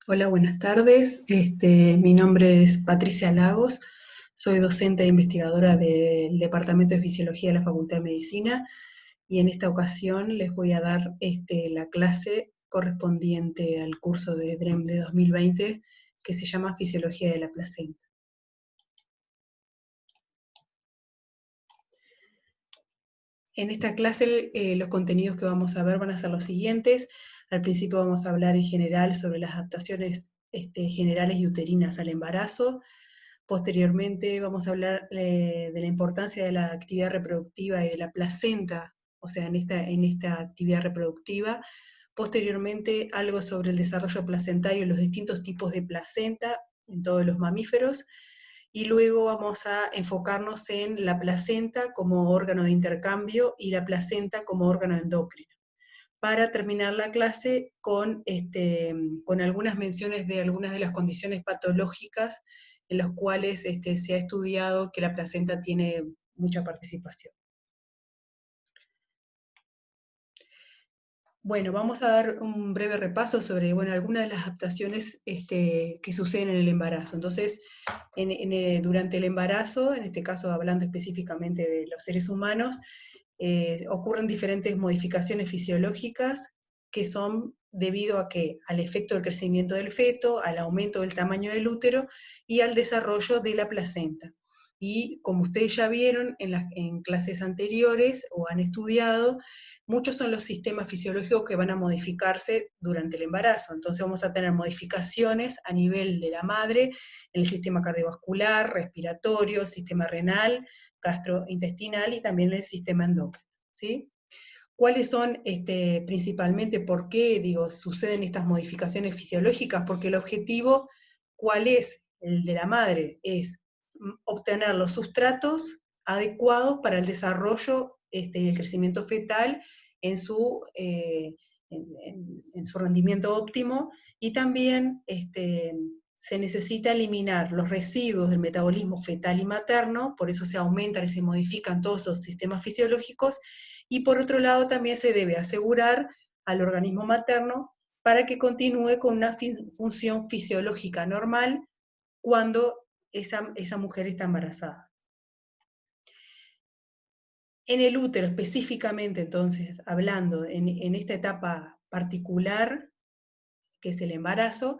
Hola, buenas tardes. Mi nombre es Patricia Lagos, soy docente e investigadora del Departamento de Fisiología de la Facultad de Medicina y en esta ocasión les voy a dar la clase correspondiente al curso de DREM de 2020 que se llama Fisiología de la Placenta. En esta clase los contenidos que vamos a ver van a ser los siguientes. Al principio vamos a hablar en general sobre las adaptaciones generales y uterinas al embarazo. Posteriormente vamos a hablar de la importancia de la actividad reproductiva y de la placenta, o sea, en esta actividad reproductiva. Posteriormente algo sobre el desarrollo placentario y los distintos tipos de placenta en todos los mamíferos. Y luego vamos a enfocarnos en la placenta como órgano de intercambio y la placenta como órgano endocrino, para terminar la clase con algunas menciones de algunas de las condiciones patológicas en las cuales se ha estudiado que la placenta tiene mucha participación. Bueno, vamos a dar un breve repaso sobre algunas de las adaptaciones que suceden en el embarazo. Entonces, durante el embarazo, en este caso hablando específicamente de los seres humanos, ocurren diferentes modificaciones fisiológicas que son debido a que al efecto del crecimiento del feto, al aumento del tamaño del útero y al desarrollo de la placenta. Y como ustedes ya vieron en clases anteriores o han estudiado, muchos son los sistemas fisiológicos que van a modificarse durante el embarazo. Entonces vamos a tener modificaciones a nivel de la madre, en el sistema cardiovascular, respiratorio, sistema renal, gastrointestinal y también el sistema endocrino, ¿sí? ¿Cuáles son principalmente, por qué, digo, suceden estas modificaciones fisiológicas? Porque el objetivo, ¿cuál es? El de la madre, es obtener los sustratos adecuados para el desarrollo y el crecimiento fetal en en su rendimiento óptimo, y también se necesita eliminar los residuos del metabolismo fetal y materno, por eso se aumentan y se modifican todos los sistemas fisiológicos, y por otro lado también se debe asegurar al organismo materno para que continúe con una función fisiológica normal cuando esa mujer está embarazada. En el útero específicamente, entonces, hablando en esta etapa particular, que es el embarazo,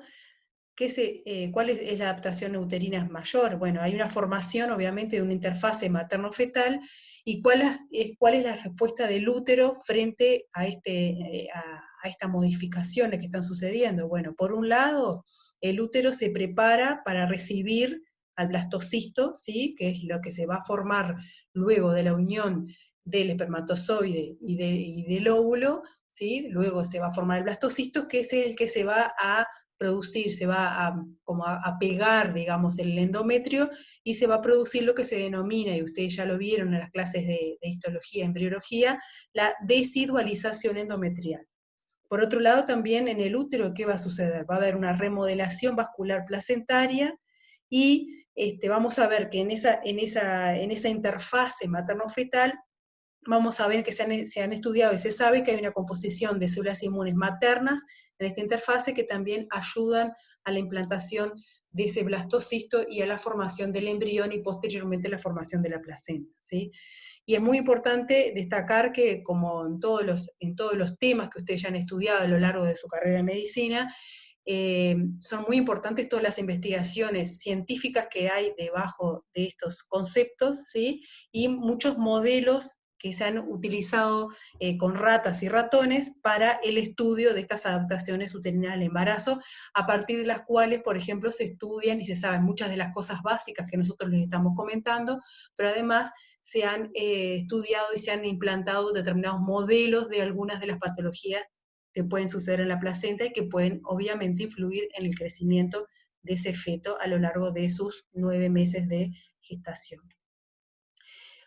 ¿cuál es la adaptación uterina mayor? Bueno, hay una formación, obviamente, de una interfase materno-fetal, y cuál es la respuesta del útero frente a estas modificaciones que están sucediendo. Bueno, por un lado, el útero se prepara para recibir al blastocisto, ¿sí? Que es lo que se va a formar luego de la unión del espermatozoide y del óvulo, ¿sí? Luego se va a formar el blastocisto, que es el que se va a producir, se va a pegar, digamos, el endometrio, y se va a producir lo que se denomina, y ustedes ya lo vieron en las clases de histología, embriología, la desidualización endometrial. Por otro lado, también en el útero, ¿qué va a suceder? Va a haber una remodelación vascular placentaria, y vamos a ver que en esa interfase materno-fetal vamos a ver que se han estudiado y se sabe que hay una composición de células inmunes maternas en esta interfase que también ayudan a la implantación de ese blastocisto y a la formación del embrión y posteriormente la formación de la placenta, ¿sí? Y es muy importante destacar que, como en todos los temas que ustedes ya han estudiado a lo largo de su carrera de medicina, son muy importantes todas las investigaciones científicas que hay debajo de estos conceptos, ¿sí? Y muchos modelos que se han utilizado con ratas y ratones para el estudio de estas adaptaciones uterinas al embarazo, a partir de las cuales, por ejemplo, se estudian y se saben muchas de las cosas básicas que nosotros les estamos comentando, pero además se han estudiado y se han implantado determinados modelos de algunas de las patologías que pueden suceder en la placenta y que pueden obviamente influir en el crecimiento de ese feto a lo largo de sus 9 meses de gestación.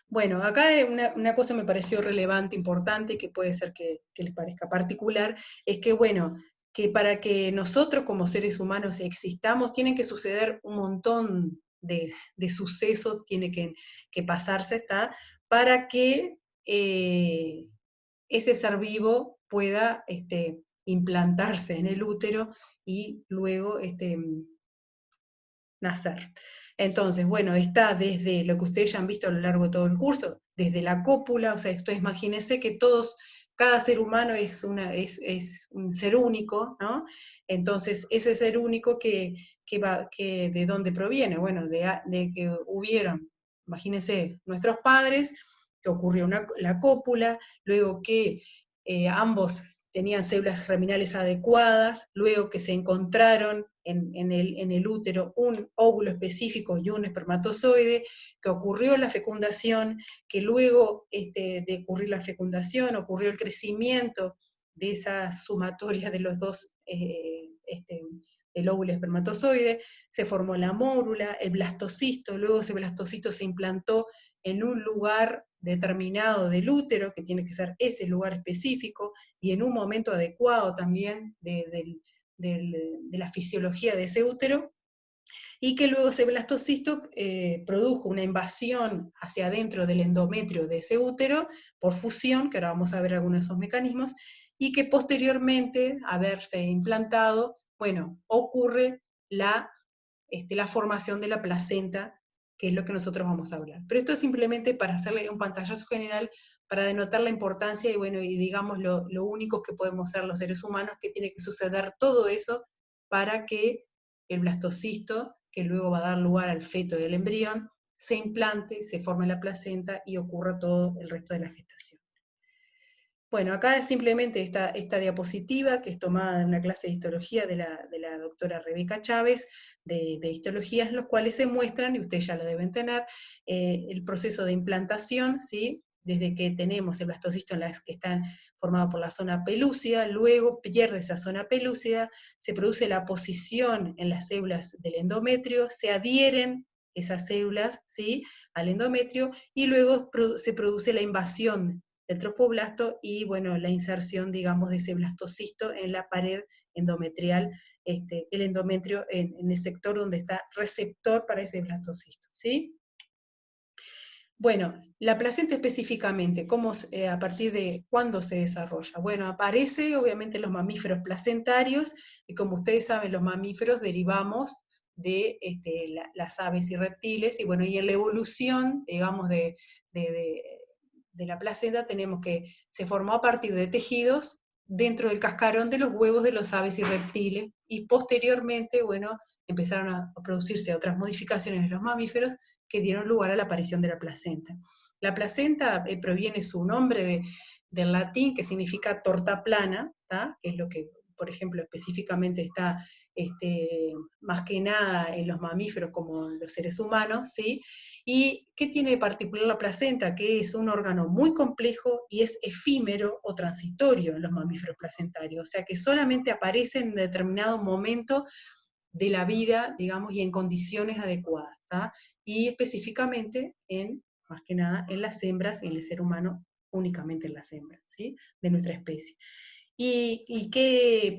Bueno, acá una cosa me pareció relevante, importante, que puede ser que les parezca particular, es que, bueno, que para que nosotros como seres humanos existamos, tienen que suceder un montón de sucesos, tiene que pasarse, ¿está? Para que ese ser vivo pueda implantarse en el útero y luego nacer. Entonces, bueno, está desde lo que ustedes ya han visto a lo largo de todo el curso, desde la cópula, o sea, ustedes imagínense que cada ser humano es un ser único, ¿no? Entonces, ese ser único que ¿de dónde proviene? Bueno, de que hubieron, imagínense, nuestros padres, que ocurrió la cópula, luego que ambos tenían células germinales adecuadas, luego que se encontraron en el útero un óvulo específico y un espermatozoide, que ocurrió la fecundación, que luego de ocurrir la fecundación ocurrió el crecimiento de esa sumatoria de los dos, el óvulo espermatozoide, se formó la mórula, el blastocisto, luego ese blastocisto se implantó en un lugar determinado del útero, que tiene que ser ese lugar específico, y en un momento adecuado también de la fisiología de ese útero, y que luego ese blastocisto produjo una invasión hacia adentro del endometrio de ese útero por fusión, que ahora vamos a ver algunos de esos mecanismos, y que posteriormente, haberse implantado, bueno, ocurre la formación de la placenta, que es lo que nosotros vamos a hablar. Pero esto es simplemente para hacerle un pantallazo general, para denotar la importancia y, bueno, y digamos lo únicos que podemos ser los seres humanos, que tiene que suceder todo eso para que el blastocisto, que luego va a dar lugar al feto y al embrión, se implante, se forme la placenta y ocurra todo el resto de la gestación. Bueno, acá es simplemente esta diapositiva que es tomada de una clase de histología de la doctora Rebeca Chávez, de histologías, los cuales se muestran, y ustedes ya lo deben tener, el proceso de implantación, ¿sí? Desde que tenemos el blastocisto en las que están formado por la zona pelúcida, luego pierde esa zona pelúcida, se produce la posición en las células del endometrio, se adhieren esas células, ¿sí?, al endometrio, y luego se produce la invasión del trofoblasto y, bueno, la inserción, digamos, de ese blastocisto en la pared endometrial, el endometrio en el sector donde está receptor para ese blastocisto, ¿sí? Bueno, la placenta específicamente, ¿a partir de cuándo se desarrolla? Bueno, aparece obviamente en los mamíferos placentarios, y como ustedes saben, los mamíferos derivamos de las aves y reptiles, y bueno, y en la evolución, digamos, de la placenta tenemos que se formó a partir de tejidos dentro del cascarón de los huevos de los aves y reptiles, y posteriormente, bueno, empezaron a producirse otras modificaciones en los mamíferos que dieron lugar a la aparición de la placenta. La placenta proviene su nombre del latín, que significa torta plana, ¿tá?, que es lo que, por ejemplo, específicamente está más que nada en los mamíferos como en los seres humanos, ¿sí? ¿Y qué tiene de particular la placenta? Que es un órgano muy complejo y es efímero o transitorio en los mamíferos placentarios, o sea que solamente aparece en determinado momento de la vida, digamos, y en condiciones adecuadas, ¿tá? Y específicamente más que nada, en las hembras y en el ser humano, únicamente en las hembras, ¿sí?, de nuestra especie.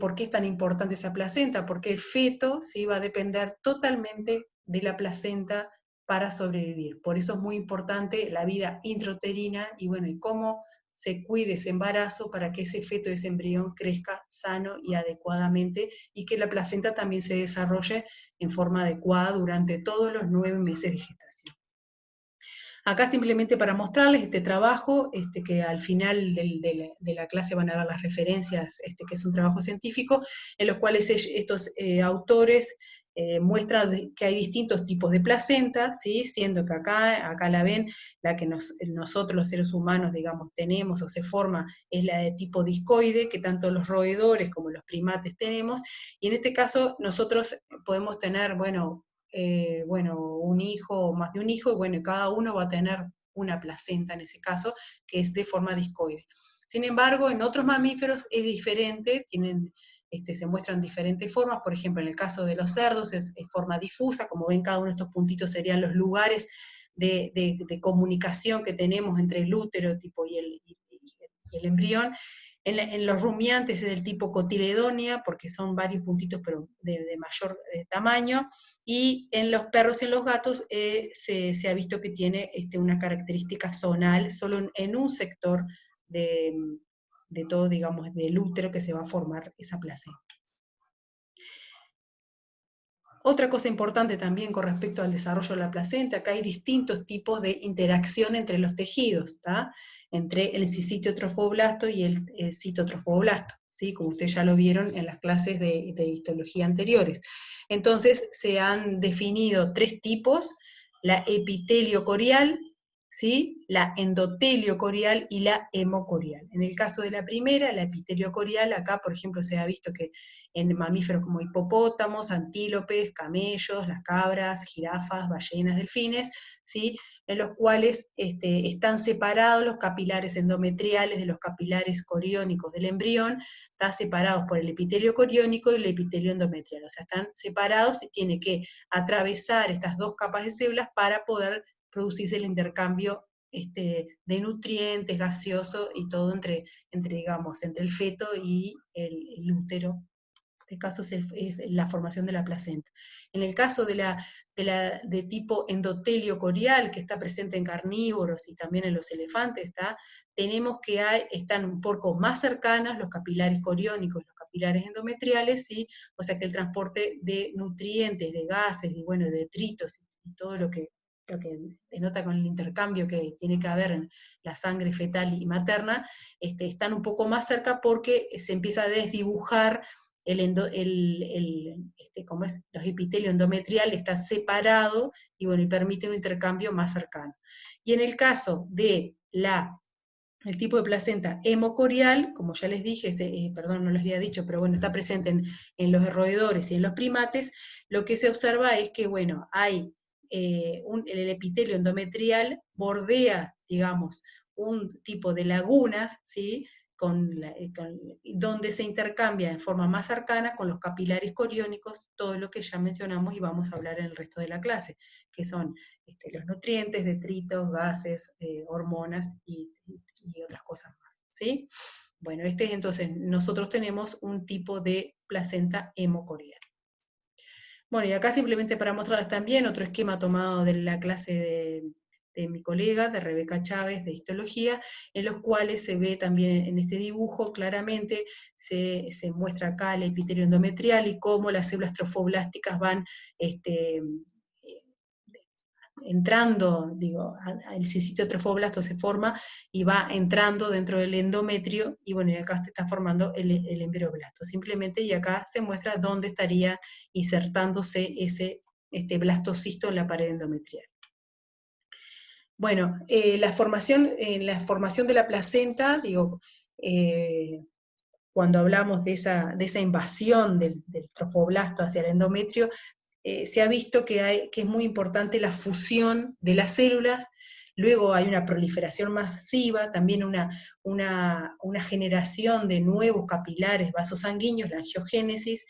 ¿Por qué es tan importante esa placenta? Porque el feto, ¿sí?, va a depender totalmente de la placenta para sobrevivir. Por eso es muy importante la vida intrauterina y, bueno, y cómo se cuide ese embarazo para que ese feto, ese embrión crezca sano y adecuadamente, y que la placenta también se desarrolle en forma adecuada durante todos los 9 meses de gestación. Acá simplemente para mostrarles este trabajo, que al final de la clase van a ver las referencias, que es un trabajo científico, en los cuales estos autores muestran que hay distintos tipos de placenta, ¿sí?, siendo que acá la ven, la que nosotros los seres humanos, digamos, tenemos o se forma es la de tipo discoide, que tanto los roedores como los primates tenemos, y en este caso nosotros podemos tener, bueno, un hijo o más de un hijo, y bueno, cada uno va a tener una placenta en ese caso, que es de forma discoide. Sin embargo, en otros mamíferos es diferente, se muestran diferentes formas, por ejemplo, en el caso de los cerdos es forma difusa, como ven, cada uno de estos puntitos serían los lugares de comunicación que tenemos entre el útero y el embrión. En los rumiantes es del tipo cotiledonia, porque son varios puntitos, pero de mayor tamaño, y en los perros y en los gatos se ha visto que tiene una característica zonal, solo en un sector de todo, digamos, del útero que se va a formar esa placenta. Otra cosa importante también con respecto al desarrollo de la placenta, acá hay distintos tipos de interacción entre los tejidos, ¿tá? Entre el citiotrofoblasto y el citotrofoblasto, ¿sí? Como ustedes ya lo vieron en las clases de histología anteriores. Entonces se han definido 3 tipos, la epitelio corial, ¿sí? La endotelio corial y la hemocorial. En el caso de la primera, la epitelio corial, acá por ejemplo se ha visto que en mamíferos como hipopótamos, antílopes, camellos, las cabras, jirafas, ballenas, delfines, ¿sí? En los cuales están separados los capilares endometriales de los capilares coriónicos del embrión, están separados por el epitelio coriónico y el epitelio endometrial, o sea, están separados y tiene que atravesar estas 2 capas de células para poder producirse el intercambio de nutrientes, gaseoso y todo digamos, entre el feto y el útero. En este caso es la formación de la placenta. En el caso de tipo endotelio corial, que está presente en carnívoros y también en los elefantes, tenemos que están un poco más cercanas los capilares coriónicos, los capilares endometriales, ¿sí? O sea que el transporte de nutrientes, de gases, y bueno, de detritos y todo lo que denota con el intercambio que tiene que haber en la sangre fetal y materna, están un poco más cerca porque se empieza a desdibujar como es, los epitelios endometrial está separado y bueno, y permite un intercambio más cercano. Y en el caso de el tipo de placenta hemocorial, como ya les dije, perdón, no les había dicho, pero bueno, está presente en los roedores y en los primates, lo que se observa es que, bueno, hay el epitelio endometrial bordea, digamos, un tipo de lagunas, ¿sí? Donde se intercambia en forma más cercana con los capilares coriónicos, todo lo que ya mencionamos y vamos a hablar en el resto de la clase, que son los nutrientes, detritos, gases, hormonas y otras cosas más, ¿sí? Bueno, entonces, nosotros tenemos un tipo de placenta hemocorial. Bueno, y acá simplemente para mostrarles también otro esquema tomado de la clase de mi colega, de Rebeca Chávez, de histología, en los cuales se ve también en este dibujo claramente, se muestra acá el epitelio endometrial y cómo las células trofoblásticas van entrando, digo, el citiotrofoblasto se forma y va entrando dentro del endometrio, y bueno, y acá se está formando el embrioblasto, simplemente, y acá se muestra dónde estaría insertándose ese blastocisto en la pared endometrial. Bueno, la formación de la placenta, digo, cuando hablamos de esa invasión del trofoblasto hacia el endometrio, se ha visto que es muy importante la fusión de las células, luego hay una proliferación masiva, también una generación de nuevos capilares vasosanguíneos, la angiogénesis,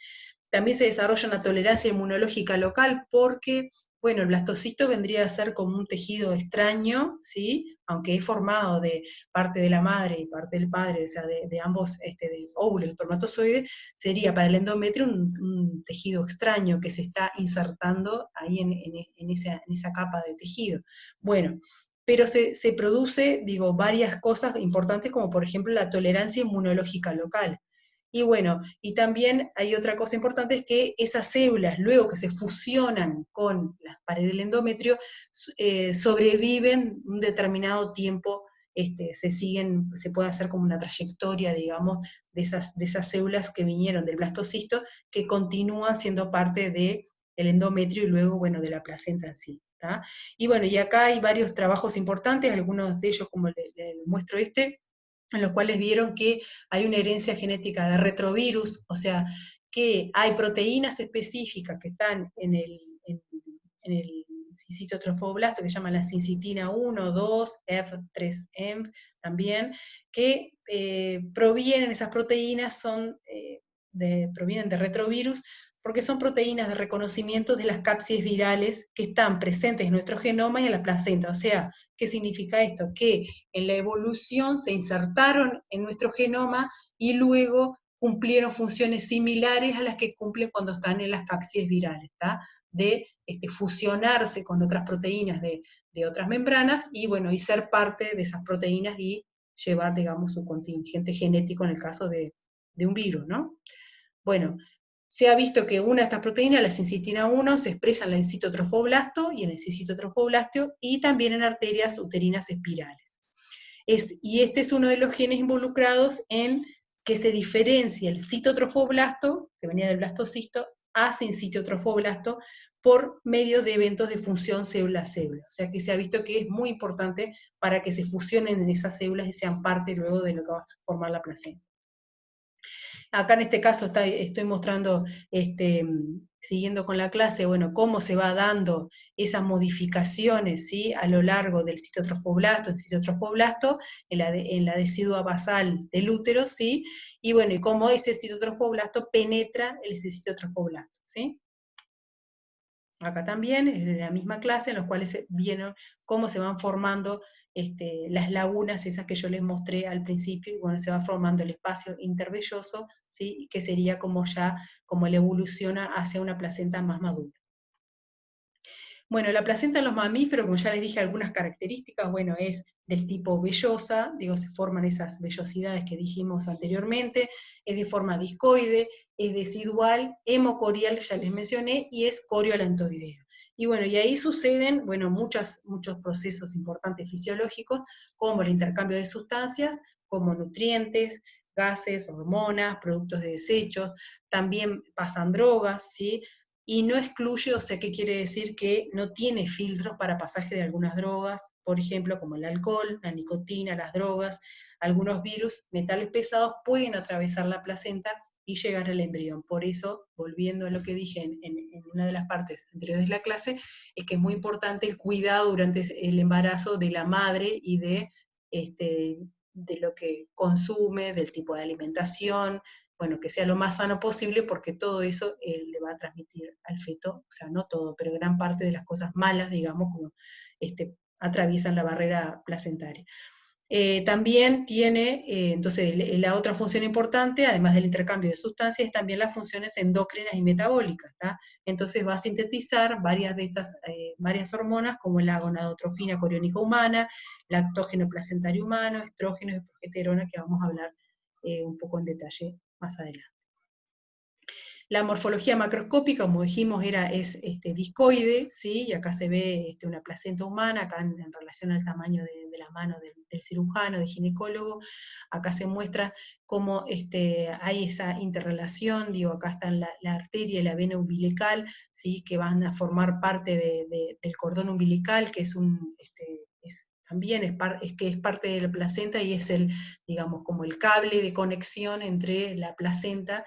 también se desarrolla una tolerancia inmunológica local porque, bueno, el blastocisto vendría a ser como un tejido extraño, ¿sí? Aunque es formado de parte de la madre y parte del padre, o sea, de ambos, de óvulo y espermatozoide, sería para el endometrio un tejido extraño que se está insertando ahí en esa capa de tejido. Bueno, pero se produce, digo, varias cosas importantes, como por ejemplo la tolerancia inmunológica local. Y bueno, y también hay otra cosa importante, es que esas células, luego que se fusionan con las paredes del endometrio, sobreviven un determinado tiempo, se puede hacer como una trayectoria, digamos, de esas células que vinieron del blastocisto, que continúan siendo parte del endometrio y luego, bueno, de la placenta en sí. ¿Tá? Y bueno, y acá hay varios trabajos importantes, algunos de ellos, como les muestro en los cuales vieron que hay una herencia genética de retrovirus, o sea, que hay proteínas específicas que están en el citiotrofoblasto, que se llaman la sincitina 1, 2, F3M también, que provienen, esas proteínas provienen de retrovirus, porque son proteínas de reconocimiento de las cápsides virales que están presentes en nuestro genoma y en la placenta. O sea, ¿qué significa esto? Que en la evolución se insertaron en nuestro genoma y luego cumplieron funciones similares a las que cumplen cuando están en las cápsides virales, ¿tá? De fusionarse con otras proteínas de otras membranas y, bueno, y ser parte de esas proteínas y llevar, digamos, su contingente genético en el caso de un virus, ¿no? Bueno, se ha visto que una de estas proteínas, la sincitina 1, se expresa en el citotrofoblasto y en el citotrofoblasto, y también en arterias uterinas espirales. Y este es uno de los genes involucrados en que se diferencia el citotrofoblasto, que venía del blastocisto, a sincitotrofoblasto, por medio de eventos de función célula-célula. O sea que se ha visto que es muy importante para que se fusionen en esas células y sean parte luego de lo que va a formar la placenta. Acá en este caso estoy mostrando, siguiendo con la clase, bueno, cómo se va dando esas modificaciones, ¿sí?, a lo largo del citotrofoblasto, en la decidua basal del útero, ¿sí?, y bueno, y cómo ese citotrofoblasto penetra el citotrofoblasto, ¿sí? Acá también, es de la misma clase, en los cuales vieron cómo se van formando las lagunas, esas que yo les mostré al principio, y bueno, se va formando el espacio intervelloso, ¿sí?, que sería como él evoluciona hacia una placenta más madura. Bueno, la placenta en los mamíferos, como ya les dije algunas características, bueno, es del tipo vellosa, digo, se forman esas vellosidades que dijimos anteriormente, es de forma discoide, es decidual, hemocorial, ya les mencioné, y es coriolantoidea. Y bueno, y ahí suceden, bueno, muchos procesos importantes fisiológicos, como el intercambio de sustancias, como nutrientes, gases, hormonas, productos de desechos, también pasan drogas, ¿sí?, y no excluye, o sea, ¿qué quiere decir? Que no tiene filtros para pasaje de algunas drogas, por ejemplo, como el alcohol, la nicotina, las drogas, algunos virus, metales pesados, pueden atravesar la placenta y llegar al embrión. Por eso, volviendo a lo que dije en una de las partes anteriores de la clase, es que es muy importante el cuidado durante el embarazo de la madre y de lo que consume, del tipo de alimentación, bueno, que sea lo más sano posible, porque todo eso le va a transmitir al feto, o sea, no todo, pero gran parte de las cosas malas, digamos, como atraviesan la barrera placentaria. También tiene, entonces, la otra función importante, además del intercambio de sustancias, es también las funciones endócrinas y metabólicas, ¿tá? Entonces va a sintetizar varias de estas, varias hormonas, como la gonadotrofina coriónica humana, lactógeno placentario humano, estrógenos y progesterona, que vamos a hablar un poco en detalle más adelante. La morfología macroscópica, como dijimos, es discoide, ¿sí? Y acá se ve una placenta humana, acá en relación al tamaño de la mano del cirujano, del ginecólogo. Acá se muestra cómo hay esa interrelación, digo, acá están la arteria y la vena umbilical, ¿sí?, que van a formar parte del cordón umbilical, que es también es parte de la placenta, y es digamos, como el cable de conexión entre la placenta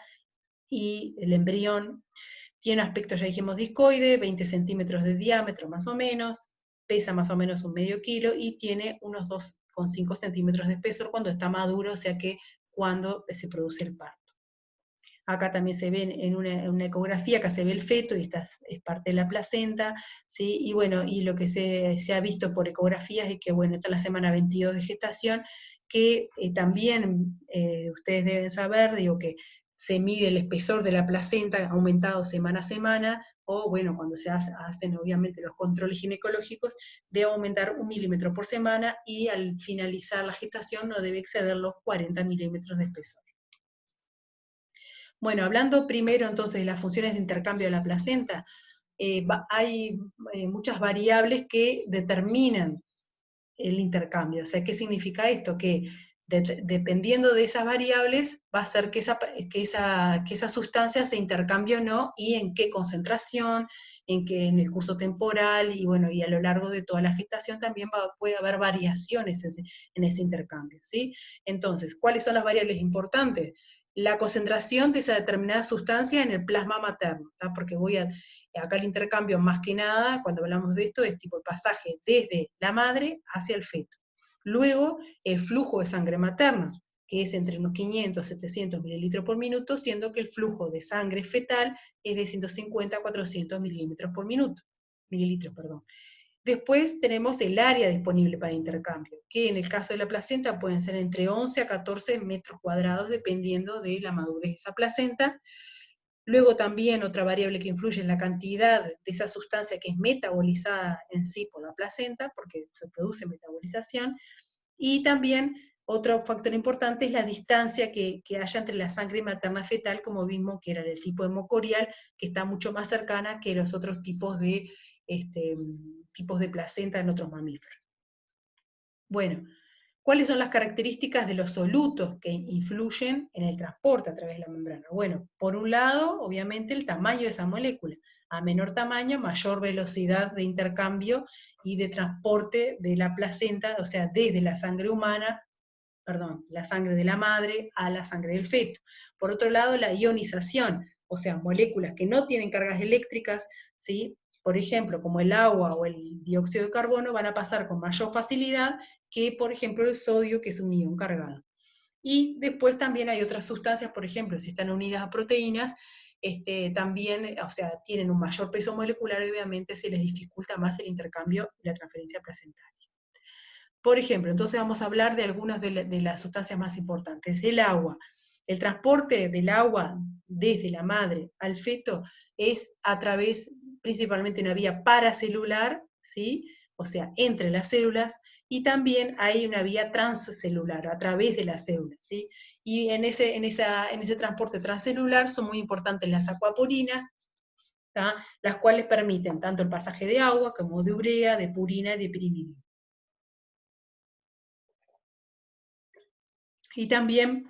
y el embrión. Tiene aspecto, ya dijimos, discoide, 20 centímetros de diámetro más o menos, pesa más o menos un medio kilo, y tiene unos 2,5 centímetros de espesor cuando está maduro, o sea que cuando se produce el parto. Acá también se ven en una ecografía, acá se ve el feto, y esta es parte de la placenta, ¿sí? Y bueno, y lo que se ha visto por ecografías es que, bueno, está en la semana 22 de gestación, que también ustedes deben saber, digo, que se mide el espesor de la placenta aumentado semana a semana, o bueno, cuando se hacen obviamente los controles ginecológicos, debe aumentar 1 milímetro por semana, y al finalizar la gestación no debe exceder los 40 milímetros de espesor. Bueno, hablando primero entonces de las funciones de intercambio de la placenta, hay muchas variables que determinan el intercambio. O sea, ¿qué significa esto? Que dependiendo de esas variables va a ser que esa sustancia se intercambie o no, y en qué concentración, en el curso temporal, y bueno, y a lo largo de toda la gestación también puede haber variaciones en ese intercambio, ¿sí? Entonces, ¿cuáles son las variables importantes? La concentración de esa determinada sustancia en el plasma materno, ¿tá? Porque acá el intercambio más que nada, cuando hablamos de esto, es tipo el pasaje desde la madre hacia el feto. Luego, el flujo de sangre materna, que es entre unos 500 a 700 mililitros por minuto, siendo que el flujo de sangre fetal es de 150 a 400 mililitros por minuto. Después tenemos el área disponible para intercambio, que en el caso de la placenta pueden ser entre 11 a 14 metros cuadrados, dependiendo de la madurez de esa placenta. Luego también otra variable que influye en la cantidad de esa sustancia que es metabolizada en sí por la placenta, porque se produce metabolización, y también otro factor importante es la distancia que haya entre la sangre materna fetal, como vimos que era el tipo hemocorial, que está mucho más cercana que los otros tipos de placenta en otros mamíferos. Bueno, ¿cuáles son las características de los solutos que influyen en el transporte a través de la membrana? Bueno, por un lado, obviamente, el tamaño de esa molécula. A menor tamaño, mayor velocidad de intercambio y de transporte de la placenta, o sea, desde la sangre humana, la sangre de la madre a la sangre del feto. Por otro lado, la ionización, o sea, moléculas que no tienen cargas eléctricas, ¿sí? Por ejemplo, como el agua o el dióxido de carbono, van a pasar con mayor facilidad que, por ejemplo, el sodio, que es un ion cargado. Y después también hay otras sustancias, por ejemplo, si están unidas a proteínas, también, o sea, tienen un mayor peso molecular y obviamente se les dificulta más el intercambio y la transferencia placentaria. Por ejemplo, entonces vamos a hablar de algunas de las sustancias más importantes. El agua. El transporte del agua desde la madre al feto es a través, principalmente, de una vía paracelular, ¿sí? O sea, entre las células, y también hay una vía transcelular, a través de las células, ¿sí? Y en ese transporte transcelular son muy importantes las acuaporinas, ¿tá? Las cuales permiten tanto el pasaje de agua como de urea, de purina y de pirimidina. Y también,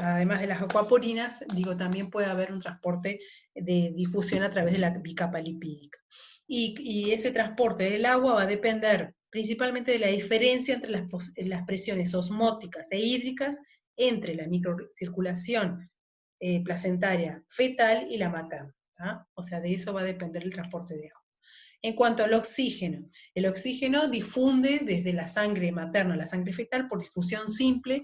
además de las acuaporinas, también puede haber un transporte de difusión a través de la bicapa lipídica. Y ese transporte del agua va a depender principalmente de la diferencia entre las presiones osmóticas e hídricas entre la microcirculación placentaria fetal y la materna, ¿tá? O sea, de eso va a depender el transporte de agua. En cuanto al oxígeno, el oxígeno difunde desde la sangre materna a la sangre fetal por difusión simple,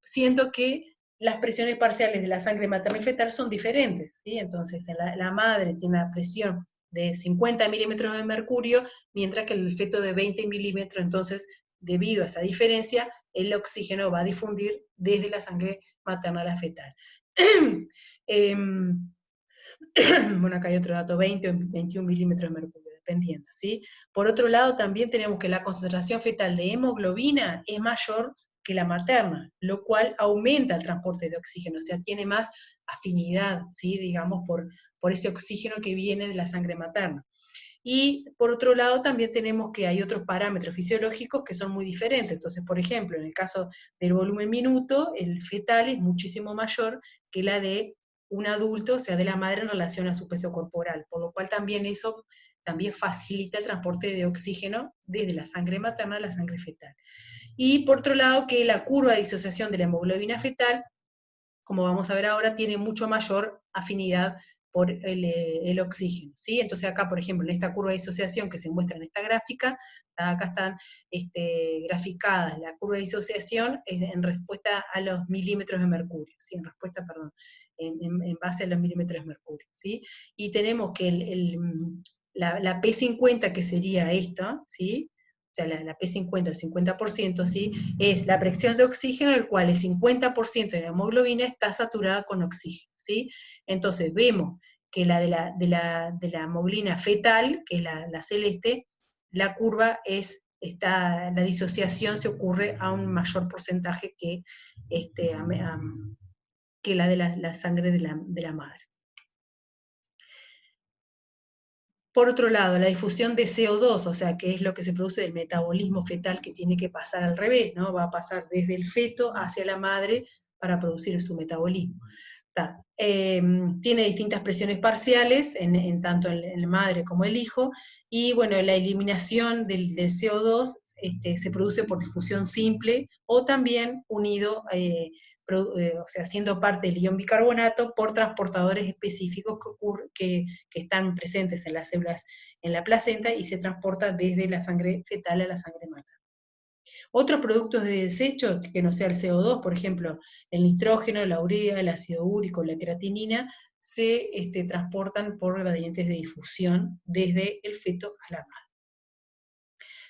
siendo que las presiones parciales de la sangre materna y fetal son diferentes, ¿sí? Entonces, la madre tiene una presión de 50 milímetros de mercurio, mientras que el feto de 20 milímetros, entonces, debido a esa diferencia, el oxígeno va a difundir desde la sangre materna a la fetal. Bueno, acá hay otro dato, 20 o 21 milímetros de mercurio, dependiendo, ¿sí? Por otro lado, también tenemos que la concentración fetal de hemoglobina es mayor que la materna, lo cual aumenta el transporte de oxígeno, o sea, tiene más afinidad, ¿sí? Digamos, por ese oxígeno que viene de la sangre materna. Y por otro lado también tenemos que hay otros parámetros fisiológicos que son muy diferentes. Entonces, por ejemplo, en el caso del volumen minuto, el fetal es muchísimo mayor que la de un adulto, o sea, de la madre en relación a su peso corporal, por lo cual también eso también facilita el transporte de oxígeno desde la sangre materna a la sangre fetal. Y por otro lado, que la curva de disociación de la hemoglobina fetal, como vamos a ver ahora, tiene mucho mayor afinidad por el oxígeno, ¿sí? Entonces acá, por ejemplo, en esta curva de disociación que se muestra en esta gráfica, acá están graficadas la curva de disociación en respuesta a los milímetros de mercurio, ¿sí? En base a los milímetros de mercurio, ¿sí? Y tenemos que la P50, que sería esta, ¿sí? O sea, la P50, el 50%, ¿sí? Es la presión de oxígeno, el cual el 50% de la hemoglobina está saturada con oxígeno, ¿sí? Entonces vemos que la de la hemoglobina fetal, que es la celeste, la curva la disociación se ocurre a un mayor porcentaje que la de la sangre de la madre. Por otro lado, la difusión de CO2, o sea, que es lo que se produce del metabolismo fetal, que tiene que pasar al revés, ¿no? Va a pasar desde el feto hacia la madre para producir su metabolismo. Tiene distintas presiones parciales, tanto en la madre como el hijo, y bueno, la eliminación del CO2 se produce por difusión simple, o también unido, o sea, siendo parte del ion bicarbonato por transportadores específicos que están presentes en las células, en la placenta, y se transporta desde la sangre fetal a la sangre materna. Otros productos de desecho, que no sea el CO2, por ejemplo, el nitrógeno, la urea, el ácido úrico, la creatinina, se transportan por gradientes de difusión desde el feto a la madre.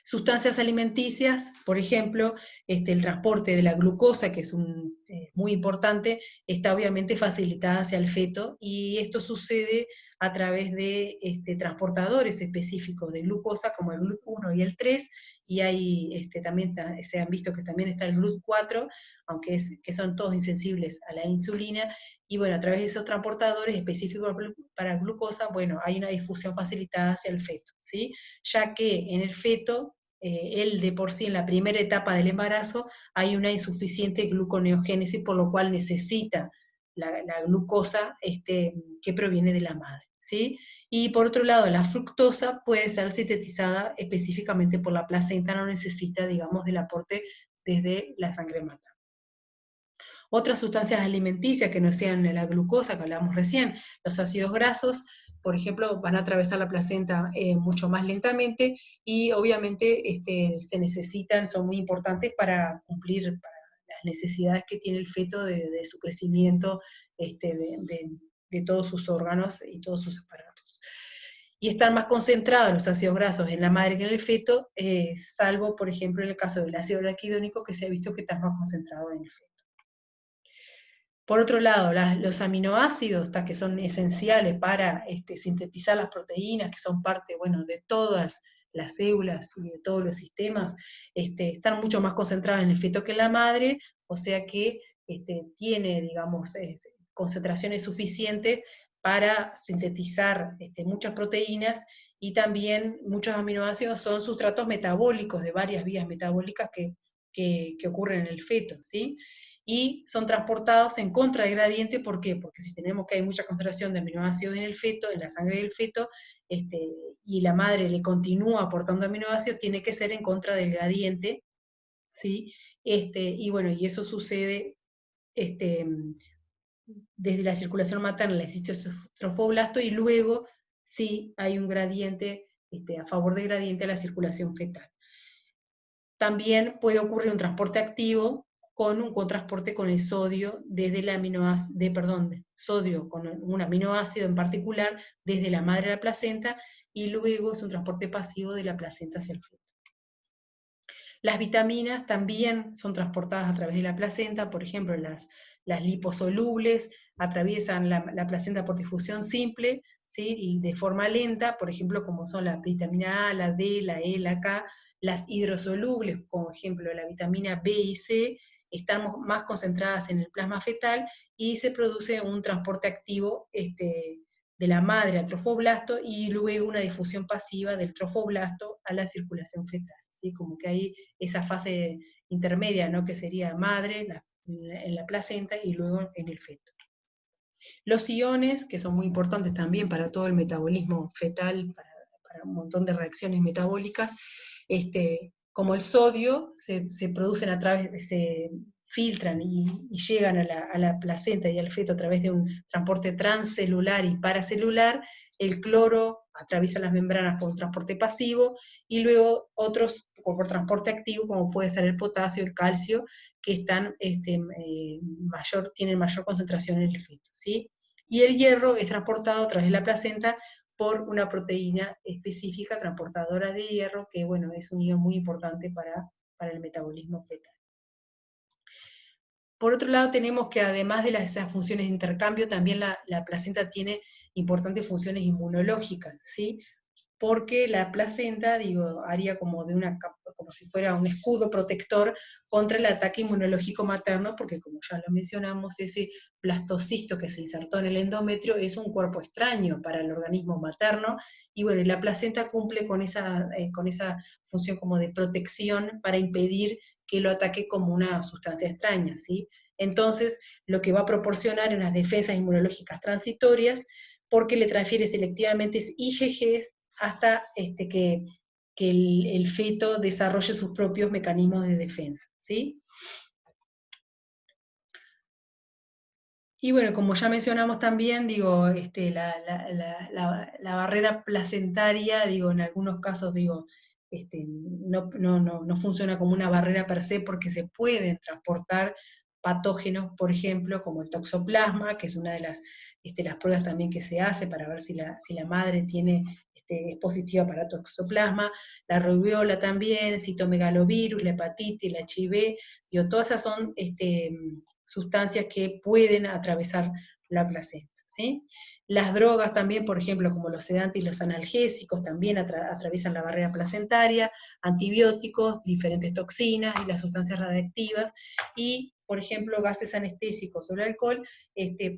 Sustancias alimenticias, por ejemplo, el transporte de la glucosa, que es un muy importante, está obviamente facilitada hacia el feto, y esto sucede a través de transportadores específicos de glucosa, como el GLUT1 y el 3, y hay, también se han visto que también está el GLUT4, aunque que son todos insensibles a la insulina, y bueno, a través de esos transportadores específicos para glucosa, bueno, hay una difusión facilitada hacia el feto, ¿sí? Ya que en el feto, él de por sí en la primera etapa del embarazo, hay una insuficiente gluconeogénesis, por lo cual necesita la glucosa que proviene de la madre, ¿sí? Y por otro lado, la fructosa puede ser sintetizada específicamente por la placenta, no necesita, digamos, del aporte desde la sangre materna. Otras sustancias alimenticias que no sean la glucosa, que hablamos recién, los ácidos grasos, por ejemplo, van a atravesar la placenta mucho más lentamente, y obviamente se necesitan, son muy importantes para cumplir las necesidades que tiene el feto de su crecimiento, de todos sus órganos y todos sus aparatos. Y están más concentrados los ácidos grasos en la madre que en el feto, salvo, por ejemplo, en el caso del ácido araquidónico, que se ha visto que está más concentrado en el feto. Por otro lado, los aminoácidos, que son esenciales para sintetizar las proteínas, que son parte, bueno, de todas las células y de todos los sistemas, están mucho más concentrados en el feto que en la madre, o sea que tiene, digamos, concentraciones suficientes para sintetizar muchas proteínas, y también muchos aminoácidos son sustratos metabólicos de varias vías metabólicas que ocurren en el feto, ¿sí? Y son transportados en contra del gradiente. ¿Por qué? Porque si tenemos que hay mucha concentración de aminoácidos en el feto, en la sangre del feto, y la madre le continúa aportando aminoácidos, tiene que ser en contra del gradiente, ¿sí? Y bueno, y eso sucede desde la circulación materna al trofoblasta, y luego sí hay un gradiente, a favor del gradiente, a la circulación fetal. También puede ocurrir un transporte activo con un cotransporte con el sodio desde el sodio con un aminoácido en particular desde la madre a la placenta, y luego es un transporte pasivo de la placenta hacia el feto. Las vitaminas también son transportadas a través de la placenta, por ejemplo, las liposolubles atraviesan la placenta por difusión simple, ¿sí? Y de forma lenta, por ejemplo, como son la vitamina A, la D, la E, la K. Las hidrosolubles, como ejemplo la vitamina B y C, están más concentradas en el plasma fetal, y se produce un transporte activo de la madre al trofoblasto, y luego una difusión pasiva del trofoblasto a la circulación fetal, ¿sí? Como que hay esa fase intermedia, ¿no? Que sería madre, en la placenta, y luego en el feto. Los iones, que son muy importantes también para todo el metabolismo fetal, para un montón de reacciones metabólicas, como el sodio, se producen a través, se filtran y llegan a la placenta y al feto a través de un transporte transcelular y paracelular. El cloro atraviesa las membranas por un transporte pasivo, y luego otros por transporte activo, como puede ser el potasio, el calcio, que están, tienen mayor concentración en el feto, ¿sí? Y el hierro es transportado a través de la placenta por una proteína específica transportadora de hierro, que bueno, es un ion muy importante para el metabolismo fetal. Por otro lado, tenemos que además de esas funciones de intercambio, también la placenta tiene importantes funciones inmunológicas, ¿sí? Porque la placenta, haría como como si fuera un escudo protector contra el ataque inmunológico materno, porque como ya lo mencionamos, ese blastocisto que se insertó en el endometrio es un cuerpo extraño para el organismo materno, y bueno, la placenta cumple con esa función como de protección para impedir que lo ataque como una sustancia extraña, ¿sí? Entonces, lo que va a proporcionar unas defensas inmunológicas transitorias, porque le transfiere selectivamente IgGs hasta que el feto desarrolle sus propios mecanismos de defensa, ¿sí? Y bueno, como ya mencionamos también, la barrera placentaria, en algunos casos, no funciona como una barrera per se, porque se pueden transportar patógenos, por ejemplo, como el toxoplasma, que es una de las pruebas también que se hace para ver si la madre es positiva para toxoplasma, la rubiola también, citomegalovirus, la hepatitis, la HIV, todas esas son sustancias que pueden atravesar la placenta, ¿sí? Las drogas también, por ejemplo, como los sedantes y los analgésicos, también atraviesan la barrera placentaria, antibióticos, diferentes toxinas y las sustancias radiactivas, y, por ejemplo, gases anestésicos o el alcohol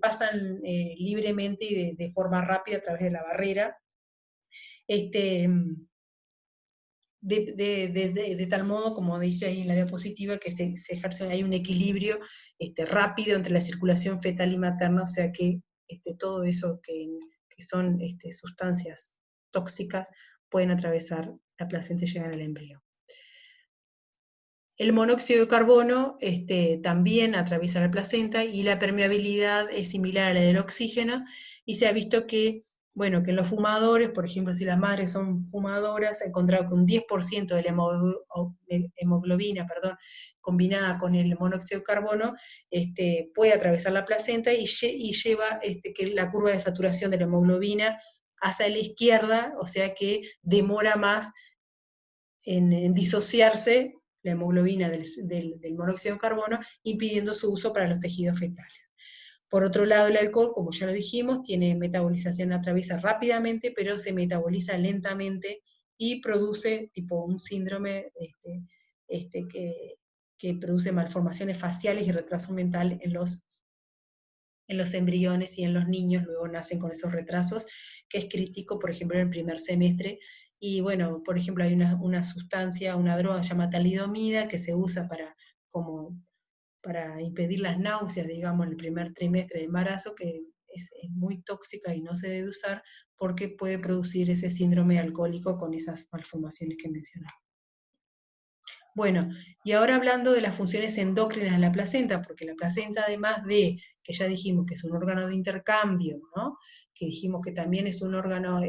pasan libremente y de forma rápida a través de la barrera, de tal modo, como dice ahí en la diapositiva, que se ejerce, hay un equilibrio rápido entre la circulación fetal y materna, o sea que todo eso que son sustancias tóxicas pueden atravesar la placenta y llegar al embrión. El monóxido de carbono también atraviesa la placenta y la permeabilidad es similar a la del oxígeno, y se ha visto que, bueno, que en los fumadores, por ejemplo, si las madres son fumadoras, se ha encontrado que un 10% de la hemoglobina, combinada con el monóxido de carbono, puede atravesar la placenta y lleva que la curva de saturación de la hemoglobina hacia la izquierda, o sea que demora más en disociarse la hemoglobina del monóxido de carbono, impidiendo su uso para los tejidos fetales. Por otro lado, el alcohol, como ya lo dijimos, tiene metabolización, atraviesa rápidamente, pero se metaboliza lentamente y produce tipo un síndrome que produce malformaciones faciales y retraso mental en los embriones y en los niños. Luego nacen con esos retrasos, que es crítico, por ejemplo, en el primer semestre. Y bueno, por ejemplo, hay una sustancia, una droga llamada talidomida, que se usa para impedir las náuseas, digamos, en el primer trimestre de embarazo, que es muy tóxica y no se debe usar porque puede producir ese síndrome alcohólico con esas malformaciones que mencionaba. Bueno, y ahora hablando de las funciones endócrinas de la placenta, porque la placenta, además de, que ya dijimos que es un órgano de intercambio, ¿no? Que dijimos que también es un órgano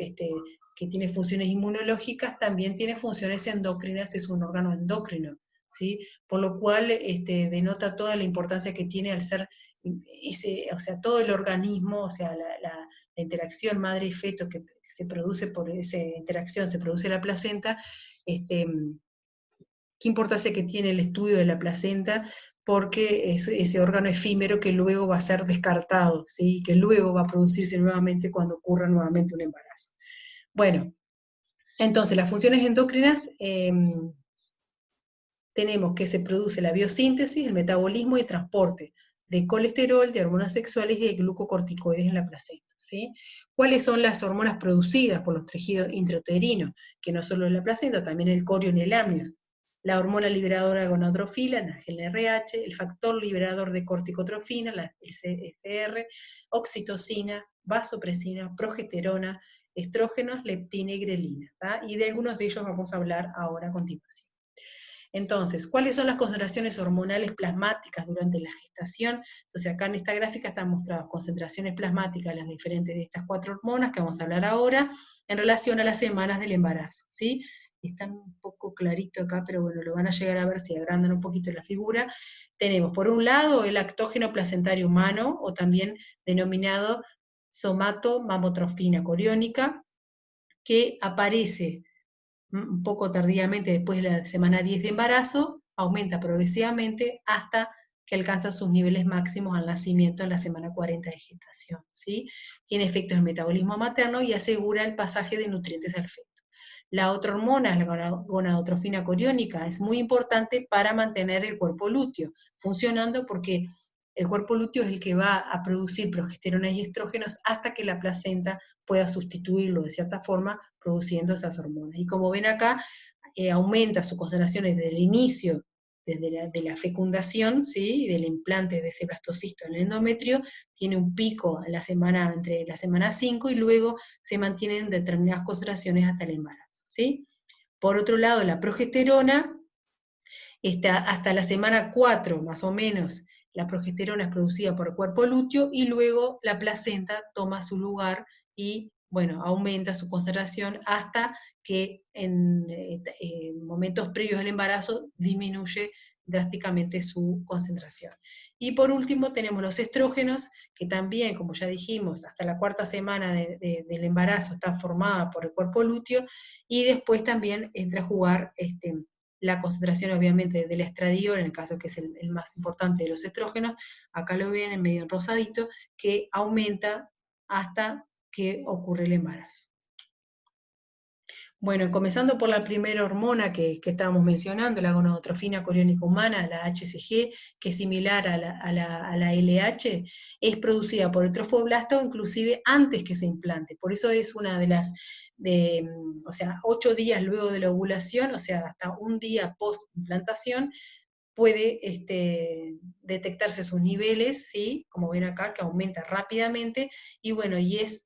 que tiene funciones inmunológicas, también tiene funciones endócrinas, es un órgano endocrino, ¿sí? Por lo cual denota toda la importancia que tiene al ser, o sea, todo el organismo, o sea, la interacción madre y feto que se produce por esa interacción, se produce la placenta, qué importancia que tiene el estudio de la placenta, porque es ese órgano efímero que luego va a ser descartado, ¿sí? Que luego va a producirse nuevamente cuando ocurra nuevamente un embarazo. Bueno, entonces las funciones endocrinas, tenemos que se produce la biosíntesis, el metabolismo y el transporte de colesterol, de hormonas sexuales y de glucocorticoides en la placenta, ¿sí? ¿Cuáles son las hormonas producidas por los tejidos intrauterinos? Que no solo en la placenta, también el corión y el amnios. La hormona liberadora de gonadotrofina, la GnRH, el factor liberador de corticotrofina, el CFR, oxitocina, vasopresina, progesterona, estrógenos, leptina y grelina, ¿tá? Y de algunos de ellos vamos a hablar ahora a continuación. Entonces, ¿cuáles son las concentraciones hormonales plasmáticas durante la gestación? Entonces, acá en esta gráfica están mostradas concentraciones plasmáticas de las diferentes de estas 4 hormonas que vamos a hablar ahora, en relación a las semanas del embarazo, ¿sí? Están un poco clarito acá, pero bueno, lo van a llegar a ver si agrandan un poquito la figura. Tenemos, por un lado, el lactógeno placentario humano, o también denominado somatomamotrofina coriónica, que aparece un poco tardíamente después de la semana 10 de embarazo, aumenta progresivamente hasta que alcanza sus niveles máximos al nacimiento en la semana 40 de gestación, ¿sí? Tiene efectos en el metabolismo materno y asegura el pasaje de nutrientes al feto. La otra hormona, la gonadotrofina coriónica, es muy importante para mantener el cuerpo lúteo funcionando, porque el cuerpo lúteo es el que va a producir progesterona y estrógenos hasta que la placenta pueda sustituirlo de cierta forma, produciendo esas hormonas. Y como ven acá, aumenta sus concentraciones desde el inicio, de la fecundación, ¿sí? Del implante de ese blastocisto en el endometrio, tiene un pico entre la semana 5 y luego se mantienen determinadas concentraciones hasta el embarazo, ¿sí? Por otro lado, la progesterona, hasta la semana 4 más o menos, la progesterona es producida por el cuerpo lúteo y luego la placenta toma su lugar y, bueno, aumenta su concentración hasta que en momentos previos al embarazo disminuye drásticamente su concentración. Y por último tenemos los estrógenos, que también, como ya dijimos, hasta la 4ª semana del embarazo está formada por el cuerpo lúteo, y después también entra a jugar la concentración obviamente del estradiol, en el caso que es el más importante de los estrógenos, acá lo ven en medio en rosadito, que aumenta hasta que ocurre el embarazo. Bueno, comenzando por la primera hormona que estábamos mencionando, la gonadotrofina coriónica humana, la HCG, que es similar a la LH, es producida por el trofoblasto inclusive antes que se implante. Por eso es una de las, o sea, 8 días luego de la ovulación, o sea, hasta un día post implantación, puede detectarse sus niveles, ¿sí? Como ven acá, que aumenta rápidamente, y bueno, y es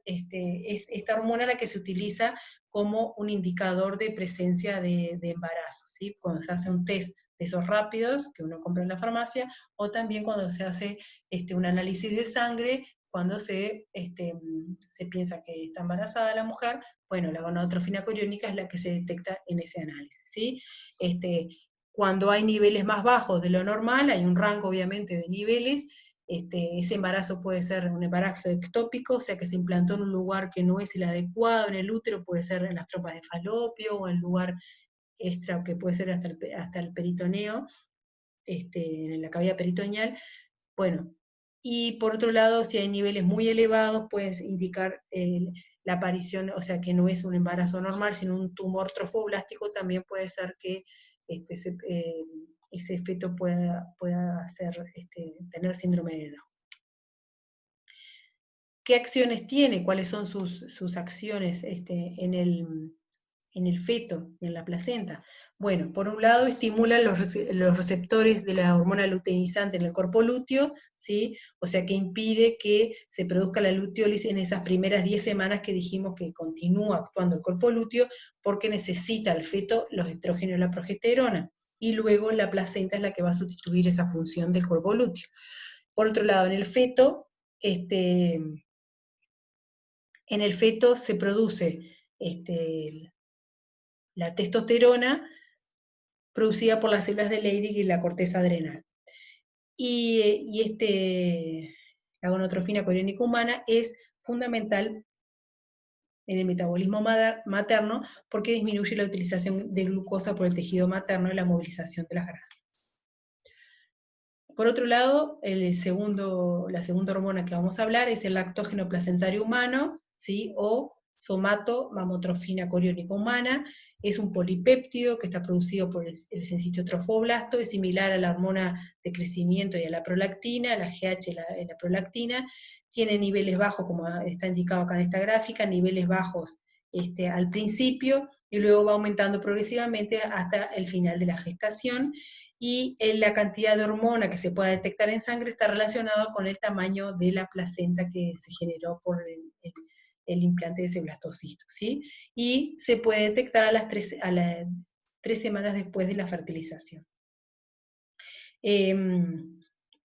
esta hormona la que se utiliza como un indicador de presencia de embarazo, ¿sí? Cuando se hace un test de esos rápidos que uno compra en la farmacia, o también cuando se hace un análisis de sangre, cuando se piensa que está embarazada la mujer, bueno, la gonadotrofina coriónica es la que se detecta en ese análisis, ¿sí? Cuando hay niveles más bajos de lo normal, hay un rango obviamente de niveles, ese embarazo puede ser un embarazo ectópico, o sea que se implantó en un lugar que no es el adecuado, en el útero, puede ser en las trompas de falopio, o en lugar extra, que puede ser hasta el peritoneo, en la cavidad peritoneal. Bueno, y por otro lado, si hay niveles muy elevados, puede indicar la aparición, o sea que no es un embarazo normal, sino un tumor trofoblástico, también puede ser que ese feto pueda tener síndrome de Down. ¿Qué acciones tiene? ¿Cuáles son sus acciones en el feto, en la placenta? Bueno, por un lado estimula los receptores de la hormona luteinizante en el cuerpo lúteo, ¿sí? O sea que impide que se produzca la luteólisis en esas primeras 10 semanas que dijimos que continúa actuando el cuerpo lúteo, porque necesita el feto los estrógenos y la progesterona, y luego la placenta es la que va a sustituir esa función del cuerpo lúteo. Por otro lado, en el feto se produce la testosterona producida por las células de Leydig y la corteza adrenal. La gonadotrofina coriónica humana es fundamental en el metabolismo materno porque disminuye la utilización de glucosa por el tejido materno y la movilización de las grasas. Por otro lado, la segunda hormona que vamos a hablar es el lactógeno placentario humano, ¿sí? O somatomamotrofina coriónica humana. Es un polipéptido que está producido por el sencillo trofoblasto, es similar a la hormona de crecimiento y a la prolactina, la GH y la prolactina. Tiene niveles bajos, como está indicado acá en esta gráfica, niveles bajos al principio, y luego va aumentando progresivamente hasta el final de la gestación, y la cantidad de hormona que se pueda detectar en sangre está relacionado con el tamaño de la placenta que se generó por el implante de ese blastocisto, ¿sí? Y se puede detectar a las 3 semanas después de la fertilización.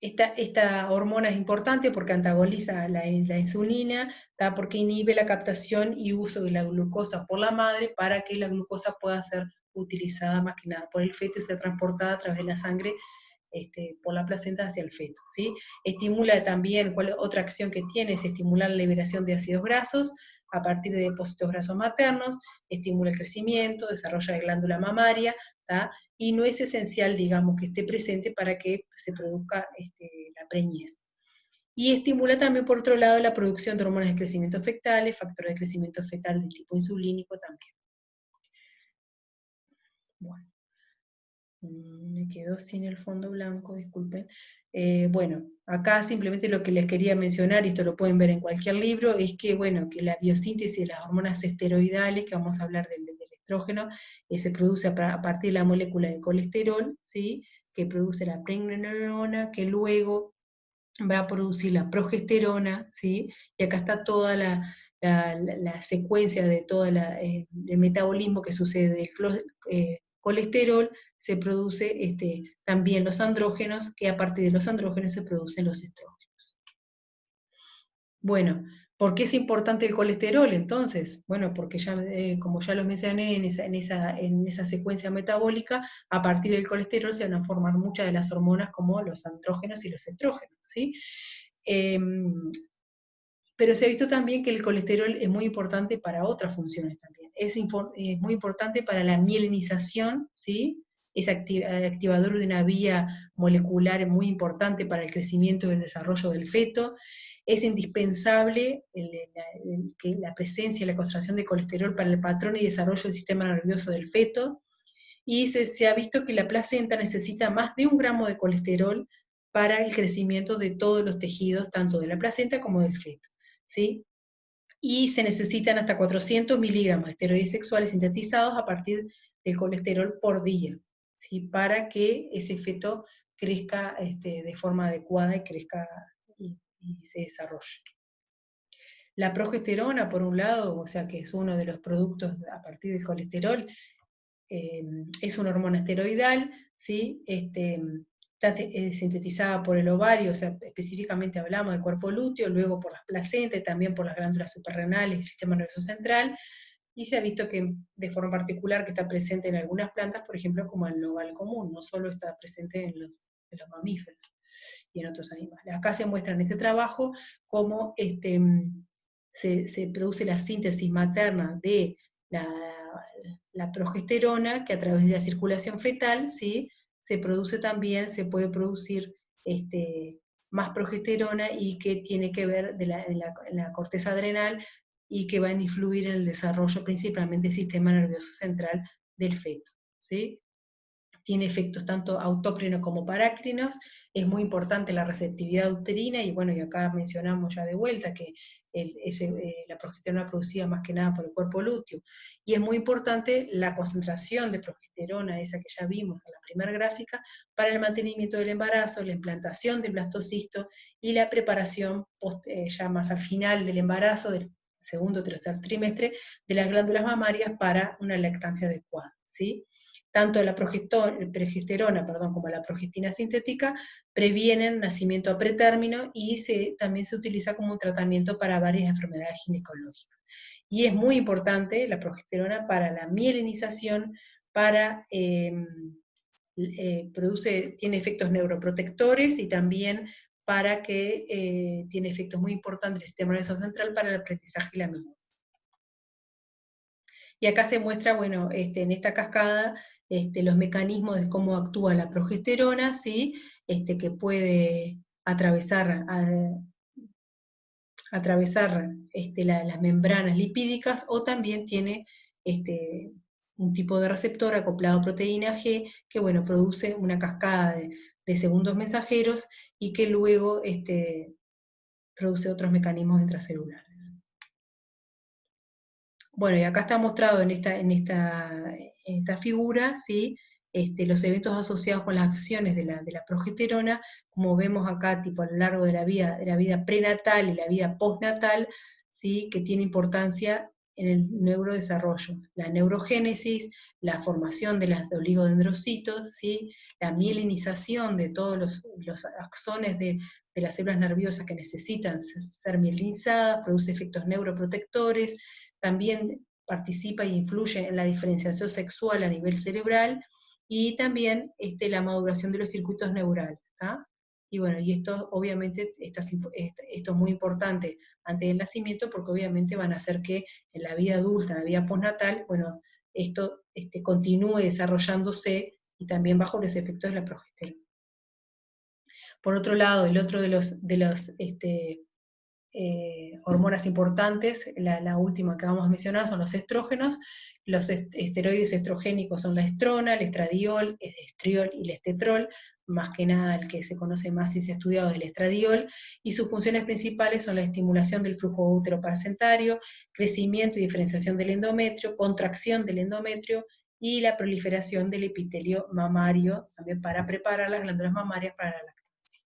Esta hormona es importante porque antagoniza la insulina, porque inhibe la captación y uso de la glucosa por la madre para que la glucosa pueda ser utilizada más que nada por el feto y ser transportada a través de la sangre por la placenta hacia el feto, ¿sí? Estimula también, otra acción que tiene es estimular la liberación de ácidos grasos a partir de depósitos grasos maternos, estimula el crecimiento, desarrolla la glándula mamaria, ¿tá? Y no es esencial, digamos, que esté presente para que se produzca la preñez. Y estimula también, por otro lado, la producción de hormonas de crecimiento fetales, factores de crecimiento fetal de tipo insulínico también. Bueno, me quedó sin el fondo blanco, disculpen. Bueno, acá simplemente lo que les quería mencionar, y esto lo pueden ver en cualquier libro, es que, bueno, que la biosíntesis de las hormonas esteroidales, que vamos a hablar del estrógeno, se produce a partir de la molécula de colesterol, ¿sí? Que produce la pregnenolona, que luego va a producir la progesterona, ¿sí? Y acá está toda la secuencia de todo el metabolismo que sucede del colesterol, se produce también los andrógenos, que a partir de los andrógenos se producen los estrógenos. Bueno, ¿por qué es importante el colesterol entonces? Bueno, porque ya, como ya lo mencioné en esa secuencia metabólica, a partir del colesterol se van a formar muchas de las hormonas como los andrógenos y los estrógenos, ¿sí? Pero se ha visto también que el colesterol es muy importante para otras funciones también. Es muy importante para la mielinización, ¿sí? Es activador de una vía molecular muy importante para el crecimiento y el desarrollo del feto. Es indispensable la presencia y la concentración de colesterol para el patrón y desarrollo del sistema nervioso del feto. Y se ha visto que la placenta necesita más de 1 gramo de colesterol para el crecimiento de todos los tejidos, tanto de la placenta como del feto, ¿sí? Y se necesitan hasta 400 miligramos de esteroides sexuales sintetizados a partir del colesterol por día, ¿sí? Para que ese feto crezca de forma adecuada y crezca y se desarrolle. La progesterona, por un lado, o sea que es uno de los productos a partir del colesterol, es una hormona esteroidal, ¿sí? Está sintetizada por el ovario, o sea, específicamente hablamos del cuerpo lúteo, luego por las placentas, también por las glándulas suprarrenales y el sistema nervioso central, y se ha visto que de forma particular que está presente en algunas plantas, por ejemplo, como el nogal común, no solo está presente en los mamíferos y en otros animales. Acá se muestra en este trabajo cómo se produce la síntesis materna de la progesterona, que a través de la circulación fetal, ¿sí? Se produce también, se puede producir más progesterona y que tiene que ver en la corteza adrenal y que van a influir en el desarrollo principalmente del sistema nervioso central del feto, ¿sí? Tiene efectos tanto autócrinos como parácrinos, es muy importante la receptividad uterina, y bueno, y acá mencionamos ya de vuelta que la progesterona producida más que nada por el cuerpo lúteo, y es muy importante la concentración de progesterona, esa que ya vimos en la primera gráfica, para el mantenimiento del embarazo, la implantación del blastocisto, y la preparación ya más al final del embarazo, del segundo o tercer trimestre, de las glándulas mamarias para una lactancia adecuada, ¿sí? Tanto la progesterona como la progestina sintética previenen nacimiento a pretérmino y también se utiliza como un tratamiento para varias enfermedades ginecológicas. Y es muy importante la progesterona para la mielinización, tiene efectos neuroprotectores y también para que tiene efectos muy importantes en el sistema nervioso central para el aprendizaje y la memoria. Y acá se muestra, bueno, en esta cascada, los mecanismos de cómo actúa la progesterona, ¿sí? Que puede atravesar las membranas lipídicas, o también tiene un tipo de receptor acoplado a proteína G, que bueno, produce una cascada de segundos mensajeros, y que luego produce otros mecanismos intracelulares. Bueno, y acá está mostrado en esta figura, ¿sí? Los eventos asociados con las acciones de la progesterona, como vemos acá, tipo a lo largo de la vida prenatal y la vida postnatal, ¿sí? Que tiene importancia en el neurodesarrollo, la neurogénesis, la formación de los oligodendrocitos, ¿sí? La mielinización de todos los axones de las células nerviosas que necesitan ser mielinizadas, produce efectos neuroprotectores, también participa e influye en la diferenciación sexual a nivel cerebral, y también la maduración de los circuitos neurales, ¿tá? Y bueno, y esto obviamente esto es muy importante antes del nacimiento, porque obviamente van a hacer que en la vida adulta, en la vida postnatal, bueno, esto continúe desarrollándose, y también bajo los efectos de la progesterona. Por otro lado, el otro de los hormonas importantes, la última que vamos a mencionar son los estrógenos. Los esteroides estrogénicos son la estrona, el estradiol, el estriol y el estetrol, más que nada el que se conoce más y se ha estudiado es el estradiol, y sus funciones principales son la estimulación del flujo útero-placentario, crecimiento y diferenciación del endometrio, contracción del endometrio, y la proliferación del epitelio mamario, también para preparar las glándulas mamarias para la lactancia.